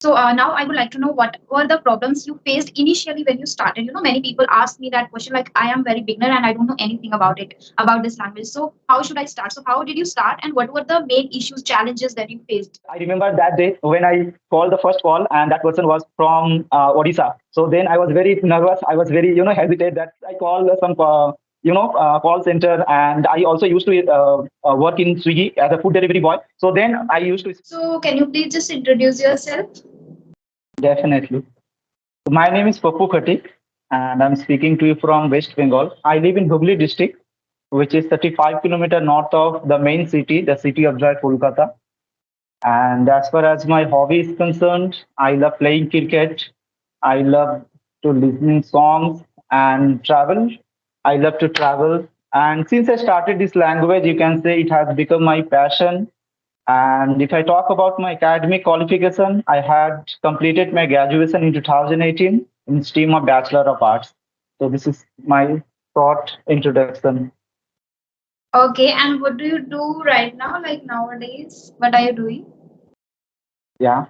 So now I would like to know what were the problems you faced initially when you started. Many people ask me that question like, I am very beginner and I don't know anything about this language. So how should I start? So how did you start and what were the main issues, challenges that you faced? I remember that day when I called the first call, and that person was from Odisha. So then I was very nervous. I was very, hesitate that I called some, call center, and I also used to work in Swiggy as a food delivery boy. So then I used to So can you please just introduce yourself? definitely. My name is Papu Khatik, and I'm speaking to you from West Bengal. I live in Hubli district, which is 35 kilometers north of the main city, the city of Joy, Kolkata. And as far as my hobby is concerned, I love playing cricket. I love to listening songs and travel. I love to travel. And since I started this language, you can say it has become my passion. And if I talk about my academic qualification, I had completed my graduation in 2018 in stream of Bachelor of Arts. So this is my short introduction. Okay, and what do you do right now? Like nowadays, what are you doing? Yeah.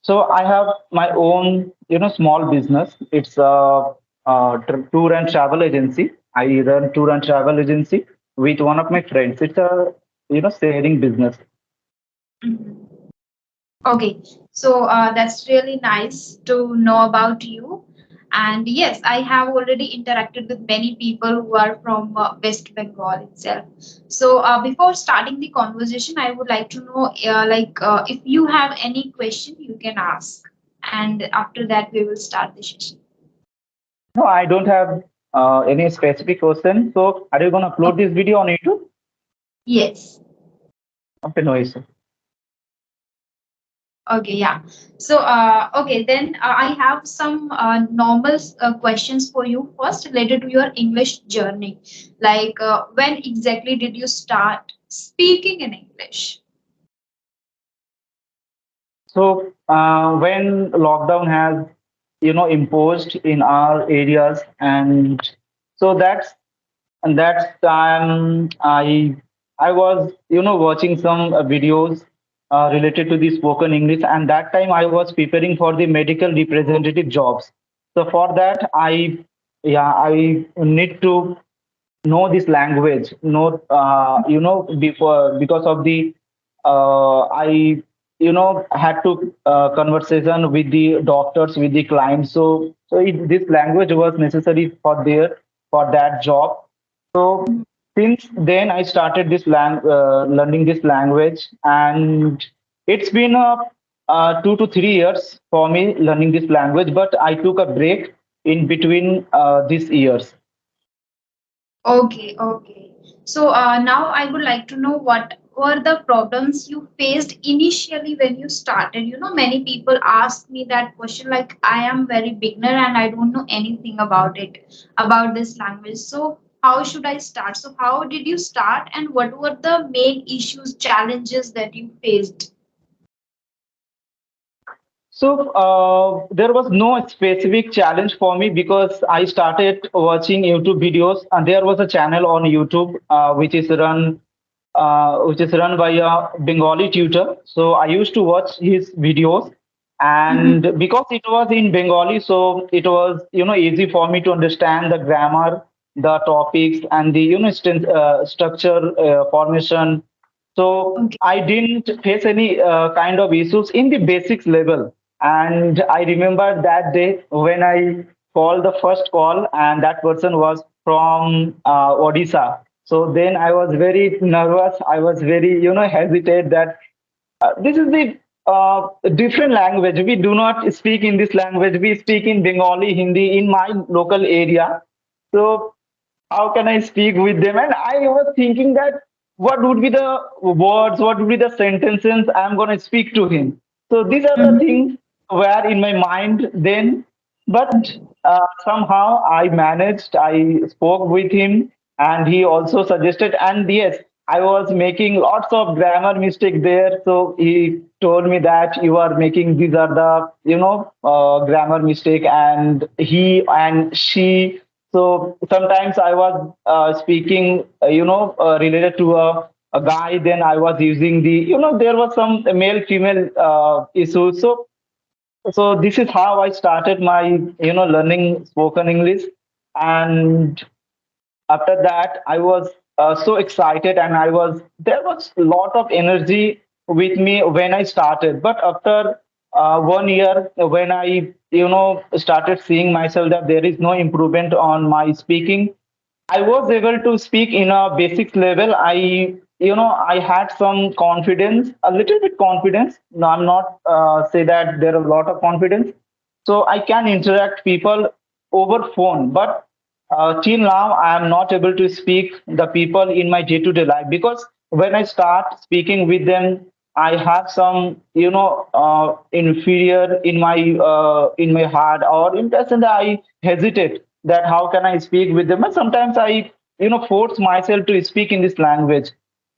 So I have my own, small business. It's a tour and travel agency. I run tour and travel agency with one of my friends. It's a, sharing business. Mhm. Okay, so that's really nice to know about you. And yes, I have already interacted with many people who are from West Bengal itself. So before starting the conversation, I would like to know, if you have any question, you can ask, and after that, we will start the session. No, I don't have any specific question. So are you going to upload Okay. this video on YouTube? Yes. Okay, no issue. Okay, yeah. So, okay, then I have some normal questions for you first related to your English journey. Like, when exactly did you start speaking in English? So when lockdown has, imposed in our areas, and so that's time I was, watching some videos related to the spoken English, and that time I was preparing for the medical representative jobs. So for that, I need to know this language, know, before, because of the I had to conversation with the doctors, with the clients. So this language was necessary for their, for that job. So since then I started learning this language, and it's been 2 to 3 years for me learning this language, but I took a break in between these years. Okay, okay. So now I would like to know what were the problems you faced initially when you started. Many people ask me that question like, I am very beginner and I don't know anything about this language. So how should I start? So how did you start and what were the main issues, challenges that you faced? So there was no specific challenge for me because I started watching YouTube videos, and there was a channel on YouTube which is run by a Bengali tutor. So I used to watch his videos, and because it was in Bengali, so it was, easy for me to understand the grammar, the topics, and the, structure, formation. So Okay. I didn't face any kind of issues in the basics level. And I remember that day when I called the first call, and that person was from Odisha. So then I was very nervous. I was very, hesitate that this is the different language. We do not speak in this language. We speak in Bengali, Hindi in my local area. So how can I speak with them? And I was thinking that what would be the words, what would be the sentences I'm going to speak to him. So these are the things were in my mind then, but somehow I managed. I spoke with him, and he also suggested. And yes, I was making lots of grammar mistake there. So he told me that you are making, these are the, grammar mistake, and he and she. So sometimes I was speaking, related to a guy. Then I was using the, there was some male female issues. So So this is how I started my, learning spoken English. And after that, I was so excited, and there was a lot of energy with me when I started. But after 1 year, when I, started seeing myself that there is no improvement on my speaking, I was able to speak in a basic level. I had some confidence, a little bit confidence. No, I'm not say that there are a lot of confidence. So I can interact people over phone, but till now I am not able to speak the people in my day-to-day life, because when I start speaking with them, I have some, inferior in my heart, or in the sense that I hesitate that how can I speak with them. And sometimes I, force myself to speak in this language.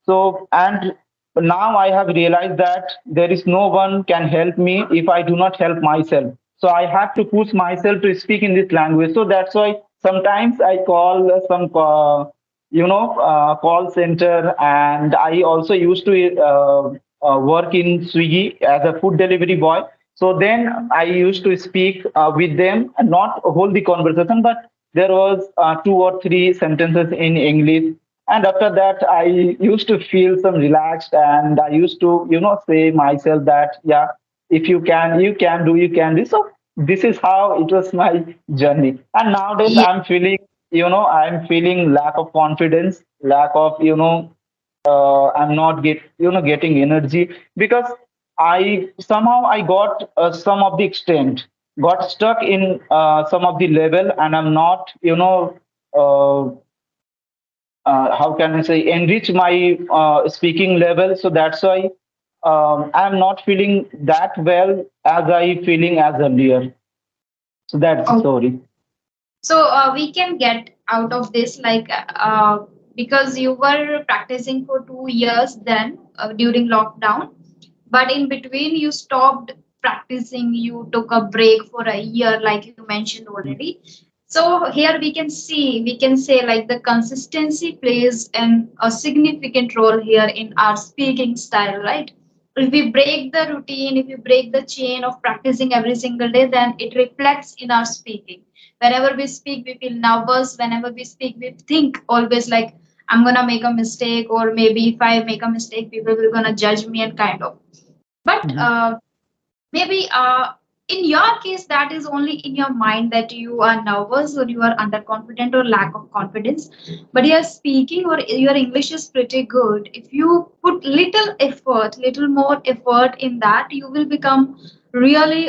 So, and now I have realized that there is no one can help me if I do not help myself. So I have to push myself to speak in this language. So that's why sometimes I call some, call center, and I also used to work in Swiggy as a food delivery boy. So then I used to speak with them, and not hold the conversation, but there was two or three sentences in English. And after that, I used to feel some relaxed, and I used to, say myself that, yeah, if you can, you can do. So this is how it was my journey. And nowadays I'm feeling, I'm feeling lack of confidence, lack of, I'm not getting energy, because I somehow I got some of the extent, got stuck in some of the level, and I'm not, uh, how can I say, enrich my speaking level. So that's why I'm not feeling that well as I feeling as earlier. So that's the Oh, story. so we can get out of this because you were practicing for 2 years then during lockdown, but in between you stopped practicing. You took a break for a year, like you mentioned already. So here we can say like the consistency plays a significant role here in our speaking style, right? If we break the routine, if we break the chain of practicing every single day, then it reflects in our speaking. Whenever we speak, we feel nervous. Whenever we speak, we think always like, I'm gonna make a mistake, or maybe if I make a mistake, people will gonna judge me and kind of. But Mhm. maybe in your case, that is only in your mind that you are nervous or you are underconfident or lack of confidence. But your speaking or your English is pretty good. If you put little effort, little more effort in that, you will become really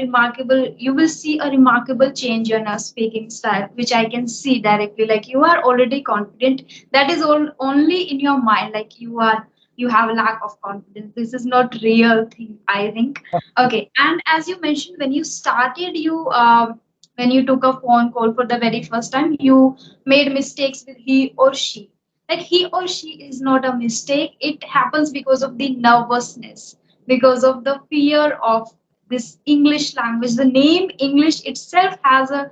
remarkable. You will see a remarkable change in your speaking style, which I can see directly. Like you are already confident. That is all only in your mind. Like you have lack of confidence. This is not real thing, I think. Okay, and as you mentioned, when you started, when you took a phone call for the very first time, you made mistakes with he or she. Like he or she is not a mistake. It happens because of the nervousness, because of the fear of this English language. The name English itself has a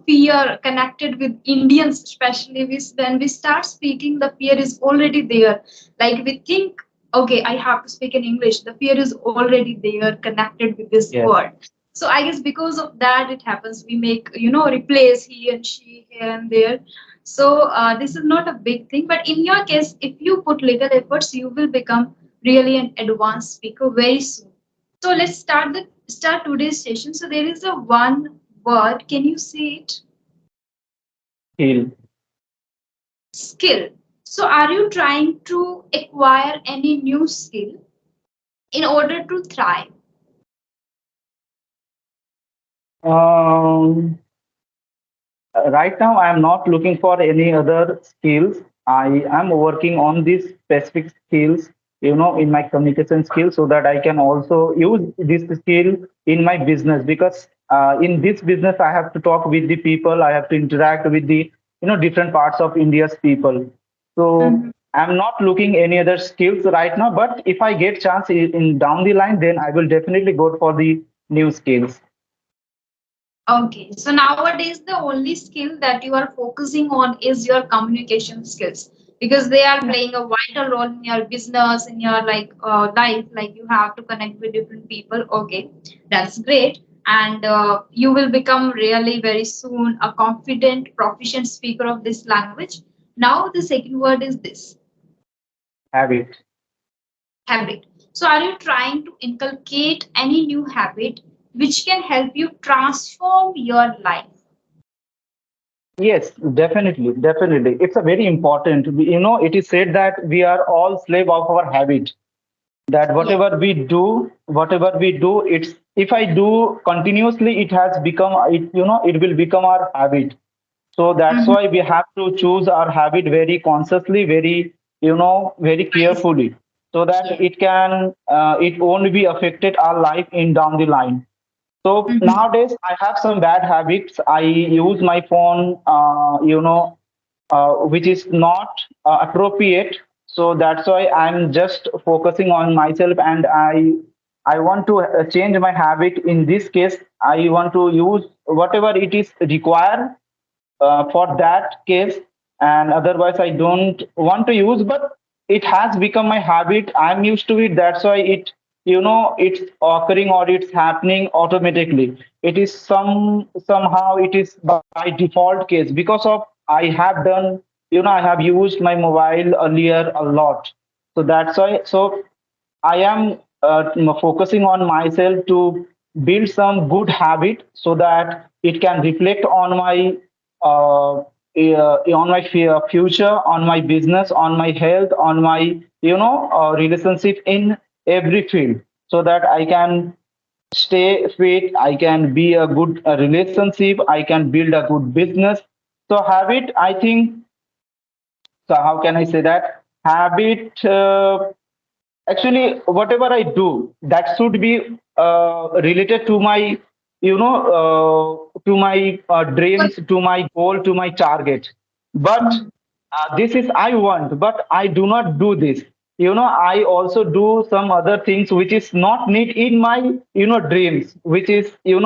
fear connected with Indians, especially when we start speaking, the fear is already there. Like we think, okay, I have to speak in English. The fear is already there connected with this Yes. word. So I guess because of that it happens. We make replace he and she here and there. So this is not a big thing, but in your case, if you put little efforts, you will become really an advanced speaker very soon. So let's start today's session. So there is a one word. Can you say it? Heal. Skill. So are you trying to acquire any new skill in order to thrive? Um, right now, I am not looking for any other skills. I am working on these specific skills, in my communication skills, so that I can also use this skill in my business. Because in this business, I have to talk with the people, I have to interact with the, different parts of India's people. So Mhm. I'm not looking any other skills right now. But if I get chance in down the line, then I will definitely go for the new skills. Okay, so nowadays the only skill that you are focusing on is your communication skills. because they are playing a vital role in your business, in your life. Like you have to connect with different people. Okay, that's great. And you will become really very soon a confident, proficient speaker of this language. Now, the second word is this: Habit. habit. So, are you trying to inculcate any new habit which can help you transform your life? Yes, definitely, definitely. It's a very important. It is said that we are all slave of our habit. That Yes. whatever we do, it's if I do continuously, it has become it. It will become our habit. So that's Mhm. why we have to choose our habit very consciously, very Nice. carefully, so that Yes. it won't be affected our life in down the line. So Mhm. nowadays, I have some bad habits. I use my phone, which is not appropriate. So that's why I'm just focusing on myself, and I want to change my habit. In this case, I want to use whatever it is required for that case, and otherwise I don't want to use. But it has become my habit. I'm used to it. That's why it's occurring, or it's happening automatically. It is somehow it is by default case, because of I have done, I have used my mobile earlier a lot. So that's why. So I am focusing on myself to build some good habit, so that it can reflect on my future, on my business, on my health, on my relationship in every field, so that I can stay fit, I can be a good relationship, I can build a good business. So habit, I think. So how can I say that habit? Actually, whatever I do, that should be related to my, to my dreams, to my goal, to my target. But Mhm. this is I want, but I do not do this. I also do some other things which is not need in my, dreams, which is, do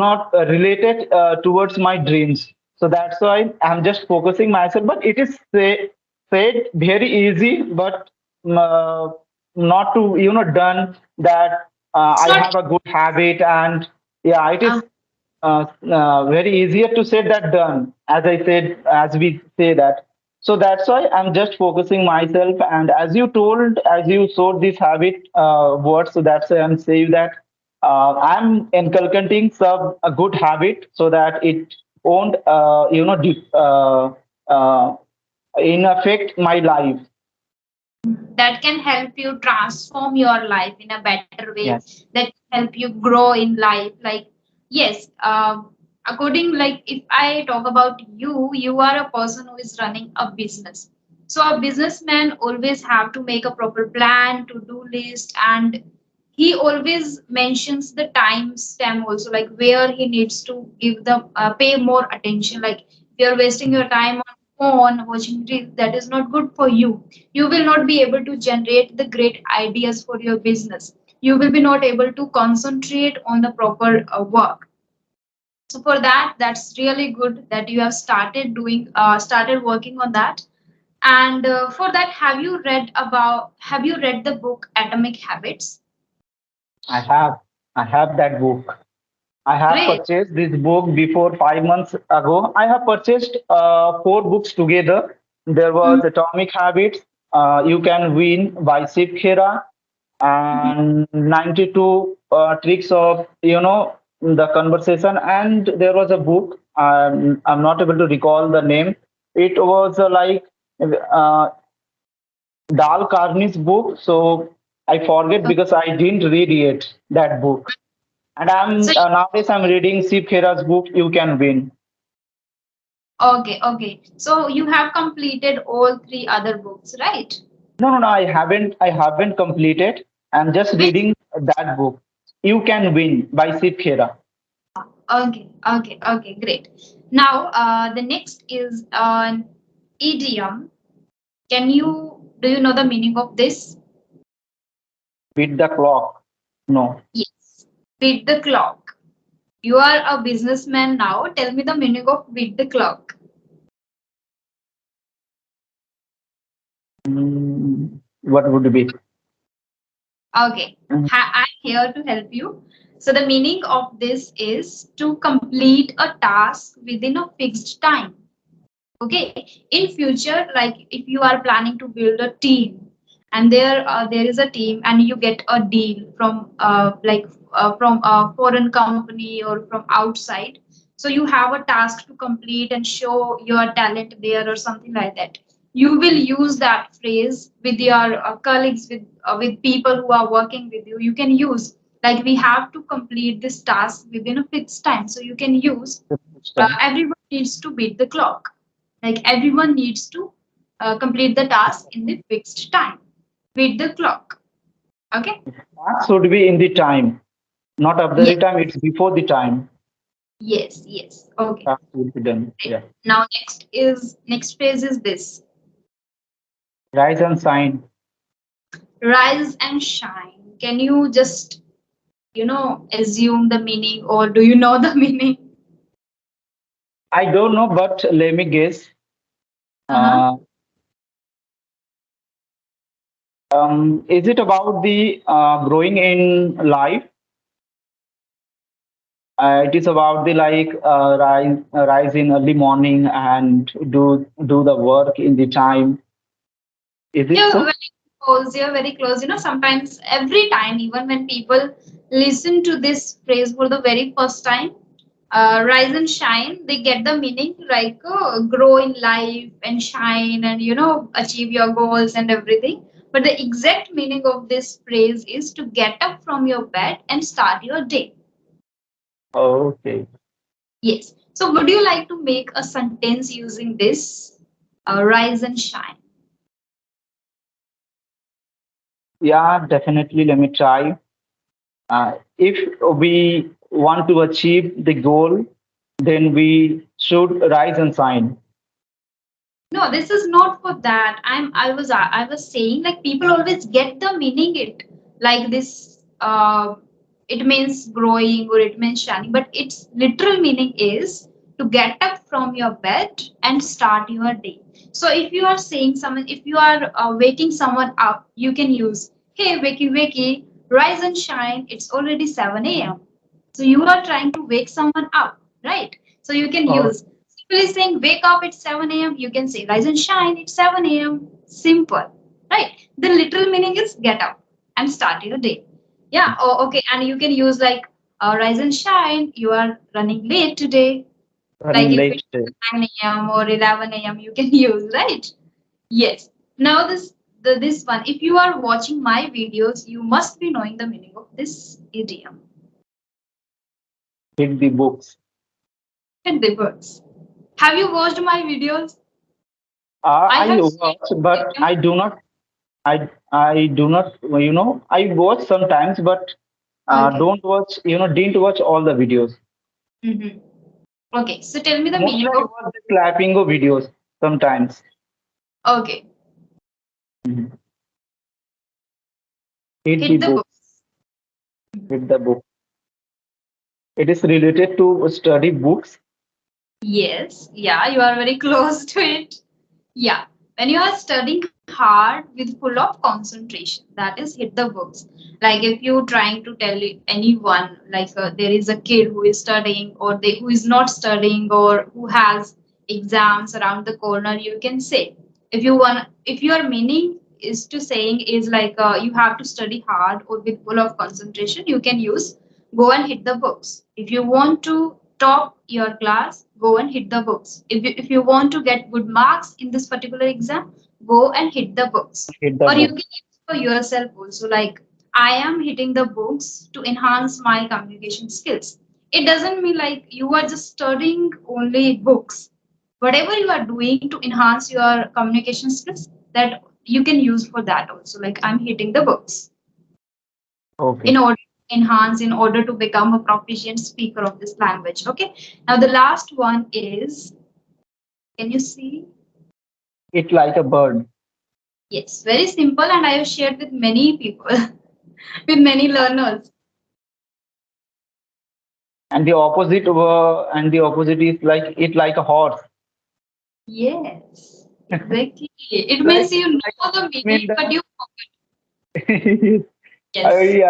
not related towards my dreams. So that's why I'm just focusing myself. But it is said very easy, but uh, not to done that. It's I not. have a good habit, and yeah, it Uh, is very easier to say that done, as I said, as we say that. So that's why I'm just focusing myself, and as you showed this habit words, so that's why I'm saying that I'm inculcating some a good habit, so that it won't uh, in affect my life. that can help you transform your life in a better way, Yes. that can help you grow in life. Like, yes, according, like, if I talk about you, you are a person who is running a business. So a businessman always have to make a proper plan, to do list, and he always mentions the time stamp also, like where he needs to give the pay more attention. Like if you're wasting your time on phone watching reels, that is not good for you. You will not be able to generate the great ideas for your business. You will be not able to concentrate on the proper work. So for that, that's really good that you have started working on that. And for that, have you read the book Atomic Habits? I have. I have that book. I have Great. purchased this book before 5 months ago. I have purchased four books together. There was Atomic Habits, You Can Win by Sip Khera, Mhm. and 92 Tricks of, the Conversation. And there was a book, I'm not able to recall the name. It was uh, Dal Carney's book. So I forget because I didn't read it, that book. And So nowadays I'm reading Sip Khera's book, You Can Win. okay, okay. So you have completed all three other books, right? No, no, no, I haven't. I haven't completed. I'm just Which reading that book, You Can Win by Sip Khera. okay, okay, okay, great. Now, the next is an idiom. Do you know the meaning of this? Beat the clock. No. Yes. Beat the clock. You are a businessman now. Tell me the meaning of beat the clock. What would be? Okay, I'm here to help you. So the meaning of this is to complete a task within a fixed time. Okay, in future, like if you are planning to build a team, and there is a team, and you get a deal from from a foreign company or from outside, so you have a task to complete and show your talent there or something like that. You will use that phrase with your colleagues, with people who are working with you. You can use, like, we have to complete this task within a fixed time, so you can use everyone needs to beat the clock. Like everyone needs to complete the task in the fixed time. Beat the clock. Okay? That should be in the time, not after Yes, the time. It's before the time. yes, yes. Okay. That should be done. Right. Yeah. Now next phase is this. Rise and shine. Rise and shine. Can you just, assume the meaning, or do you know the meaning? I don't know, but let me guess. Uh-huh. Uh, is it about the growing in life? It is about the like rise in early morning and do the work in the time. Is it You're so? very close. You're very close. Sometimes every time, even when people listen to this phrase for the very first time, rise and shine, they get the meaning like grow in life and shine and achieve your goals and everything. But the exact meaning of this phrase is to get up from your bed and start your day. Okay. Yes. So would you like to make a sentence using this, rise and shine? Yeah, definitely. Let me try. If we want to achieve the goal, then we should rise and shine. No, this is not for that. I was saying, like, people always get the meaning it like this. It means growing or it means shining, but its literal meaning is to get up from your bed and start your day. So if you are saying someone, if you are waking someone up, you can use, "Hey, wakey, wakey, rise and shine. It's already 7 a.m." So you are trying to wake someone up, right? So you can Oh, use, simply saying wake up at 7 a.m. You can say rise and shine at 7 a.m. Simple, right? The literal meaning is get up and start your day. Yeah. Oh, okay. And you can use like rise and shine. You are running late today. Like running if late it's today. 9 a.m. or 11 a.m. you can use, right? Yes. Now this one. If you are watching my videos, you must be knowing the meaning of this idiom. Hit the books. It differs. Have you watched my videos? I I have watch, shared this but idiom. I do not. I watch sometimes, but Okay. don't watch. Didn't watch all the videos. Mm-hmm. Okay. So tell me the Mostly meaning I of, watch the clapping of videos sometimes. okay. Mhm. Hit the Hit the book. books. Hit the book. It is related to study books. Yes. Yeah, you are very close to it. Yeah. When you are studying hard with full of concentration, that is hit the books. Like if you trying to tell anyone, like there is a kid who is studying, or they who is not studying, or who has exams around the corner, you can say, if your meaning is to saying is like you have to study hard or with full of concentration, you can use go and hit the books. If you want to top your class, go and hit the books. If you want to get good marks in this particular exam, go and hit the books. Hit the Or you book. can use for yourself also, like I am hitting the books to enhance my communication skills. It doesn't mean like you are just studying only books. Whatever you are doing to enhance your communication skills, that you can use for that also. Like I'm hitting the books Okay. in order to enhance, in order to become a proficient speaker of this language. Okay. Now the last one is, can you see? It like a bird. Yes, very simple, and I have shared with many people, with many learners. And the opposite is like it like a horse. Yes. Exactly. It Like, means you like know the I mean meaning, but that you yes. I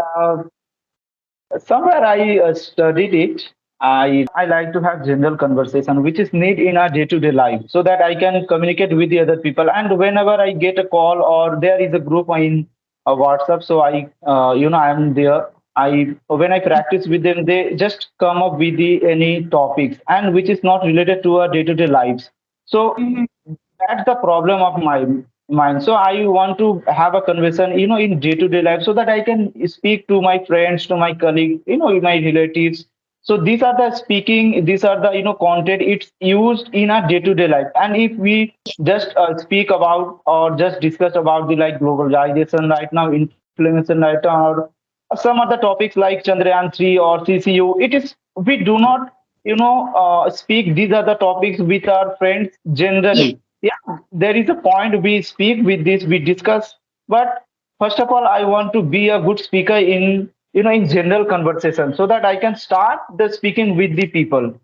somewhere I studied it. I like to have general conversation, which is need in our day-to-day life, so that I can communicate with the other people. And whenever I get a call or there is a group in WhatsApp, so I am there. I when I practice with them, they just come up with the any topics and which is not related to our day-to-day lives. So Mhm. that's the problem of my mind. So I want to have a conversation, in day-to-day life, so that I can speak to my friends, to my colleagues, my relatives. So these are the speaking, these are the content it's used in our day-to-day life. And if we just speak about or just discuss about the like globalization right now, inflation right now, or some other topics like Chandrayaan 3 or CCU, it is we do not speak these are the topics with our friends Yes. generally. Yeah, there is a point we speak with this, we discuss. But first of all, I want to be a good speaker in general conversation, so that I can start the speaking with the people.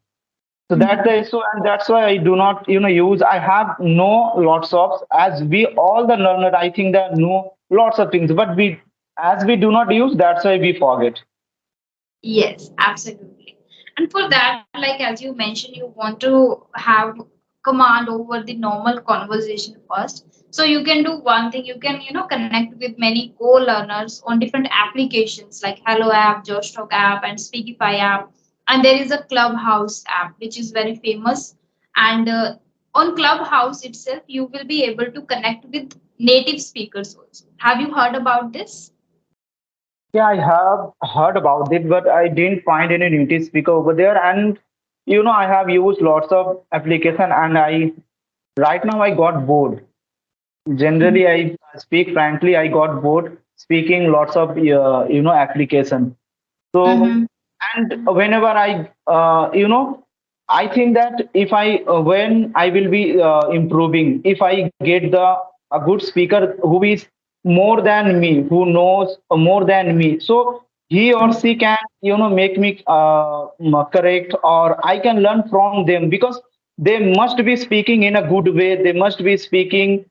So that's the Mhm. issue, and that's why I do not use. I have no lots of, as we all the learner, I think that know lots of things, but we as we do not use, that's why we forget. Yes, absolutely. And for that, like as you mentioned, you want to have command over the normal conversation first. So you can do one thing, you can, connect with many co-learners on different applications like Hello app, Joshtalk app, and Speakify app. And there is a Clubhouse app, which is very famous. And on Clubhouse itself, you will be able to connect with native speakers also. Have you heard about this? Yeah, I have heard about it, but I didn't find any native speaker over there. And I have used lots of application, and I right now I got bored. Generally, I speak frankly, I got bored speaking lots of application. So, Mm-hmm. and whenever I think that if I when I will be improving, if I get the a good speaker who is more than me, who knows more than me, so he or she can make me correct, or I can learn from them, because they must be speaking in a good way. They must be speaking.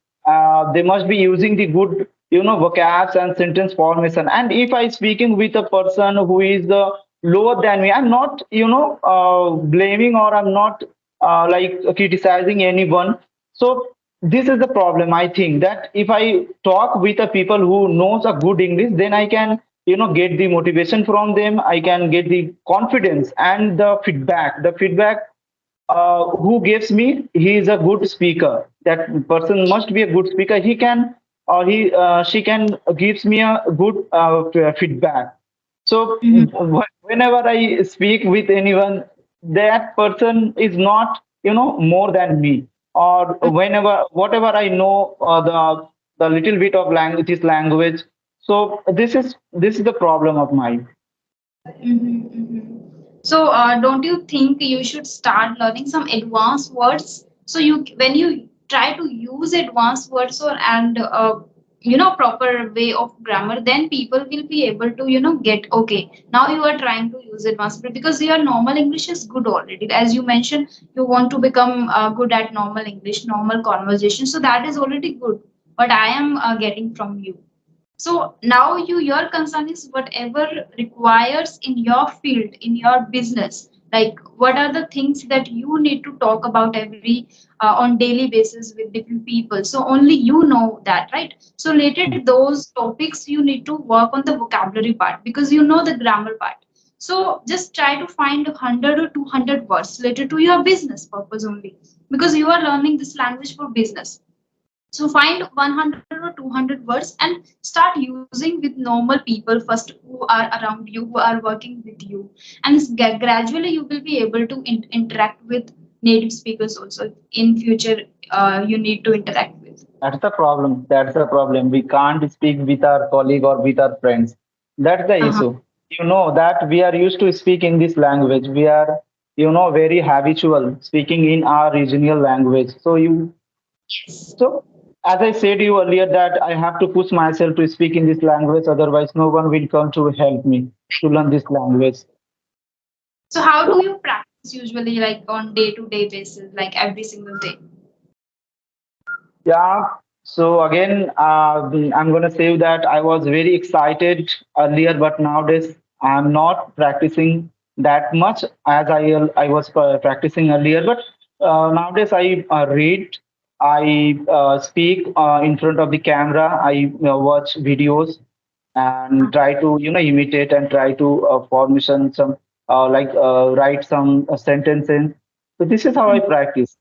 They must be using the good vocabs and sentence formation. And if I speaking with a person who is lower than me, I'm not blaming, or I'm not like criticizing anyone. So this is the problem. I think that if I talk with a people who knows a good English, then I can get the motivation from them. I can get the confidence and the feedback who gives me he is a good speaker. That person must be a good speaker. He can, or he she can gives me a good feedback. So whenever I speak with anyone, that person is not more than me. Or whenever whatever I know, the little bit of language is language. So this is the problem of mine. Mhm, mhm. So, don't you think you should start learning some advanced words? So when you try to use advanced words or and proper way of grammar, then people will be able to get okay. Now you are trying to use advanced word because your normal English is good already. As you mentioned, you want to become good at normal English, normal conversation. So that is already good. What I am getting from you. So now your concern is whatever requires in your field, in your business. Like what are the things that you need to talk about every on daily basis with different people. So only you know that, right? So related those topics you need to work on the vocabulary part because you know the grammar part. So just try to find 100 or 200 words related to your business purpose only because you are learning this language for business. So find 100 or 200 words and start using with normal people first who are around you, who are working with you. And gradually you will be able to interact with native speakers also in future you need to interact with. That's the problem. That's the problem. We can't speak with our colleague or with our friends. That's the Uh-huh. issue. You know that we are used to speak in this language. We are, very habitual speaking in our regional language. Yes. So as I said you earlier that I have to push myself to speak in this language. Otherwise, no one will come to help me to learn this language. So how do you practice usually like on day to day basis, like every single day? Yeah. So again, I'm going to say that I was very excited earlier, but nowadays I'm not practicing that much as I was practicing earlier. But nowadays I read, I speak in front of the camera, I watch videos and try to imitate and try to formation some write some sentences. So this is how I practice,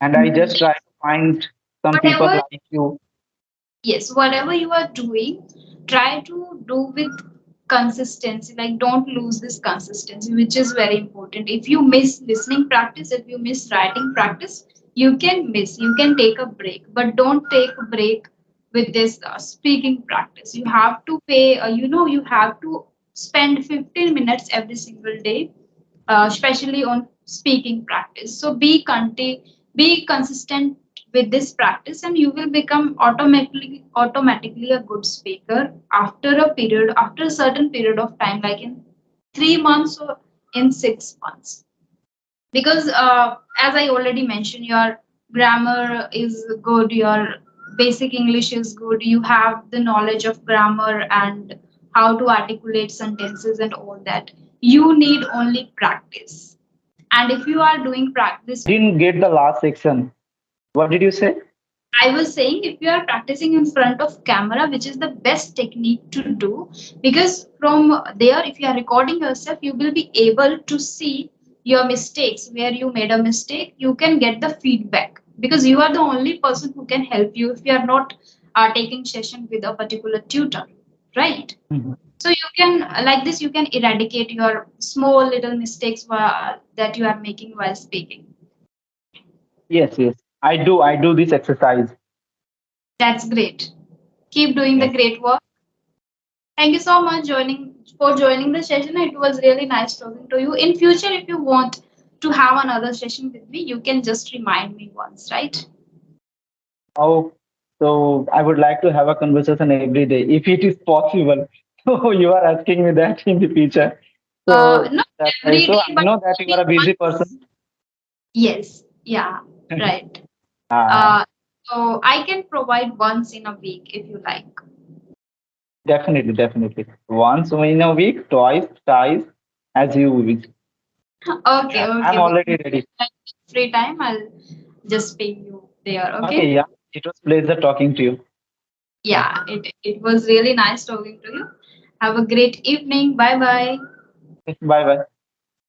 and I Mhm. just try to find some people Whatever, like you. yes, whatever you are doing, try to do with consistency. Like, don't lose this consistency, which is very important. If you miss listening practice, if you miss writing practice, you can take a break, but don't take a break with this speaking practice. You have to pay, you have to spend 15 minutes every single day, especially on speaking practice. So be consistent with this practice, and you will become automatically a good speaker after a certain period of time, like in 3 months or in 6 months. Because as I already mentioned, your grammar is good, your basic English is good, you have the knowledge of grammar and how to articulate sentences and all that. You need only practice. And if you are doing practice, I didn't get the last section. What did you say? I was saying, if you are practicing in front of camera, which is the best technique to do, because from there, if you are recording yourself, you will be able to see your mistakes, where you made a mistake. You can get the feedback because you are the only person who can help you if you are not taking session with a particular tutor, right? Mhm. So you can, like this, you can eradicate your small little mistakes that you are making while speaking. Yes, yes. I do this exercise. That's great. Keep doing the Yes. great work. Thank you so much joining the session. It was really nice talking to you. In future, if you want to have another session with me, you can just remind me once, right? Oh, so I would like to have a conversation every day if it is possible. So you are asking me that in the future. So Not that's why. every So day, I but know that you are maybe a busy once. person. Yes, yeah, right. Uh, Uh, so I can provide once in a week if you like. Definitely, definitely. Once in a week, twice, thrice, as you wish. Okay, Yeah, I'm okay. already ready. Free time, I'll just ping you there. Okay, Okay. yeah. It was pleasure talking to you. Yeah, it was really nice talking to you. Have a great evening. Bye bye. Bye bye.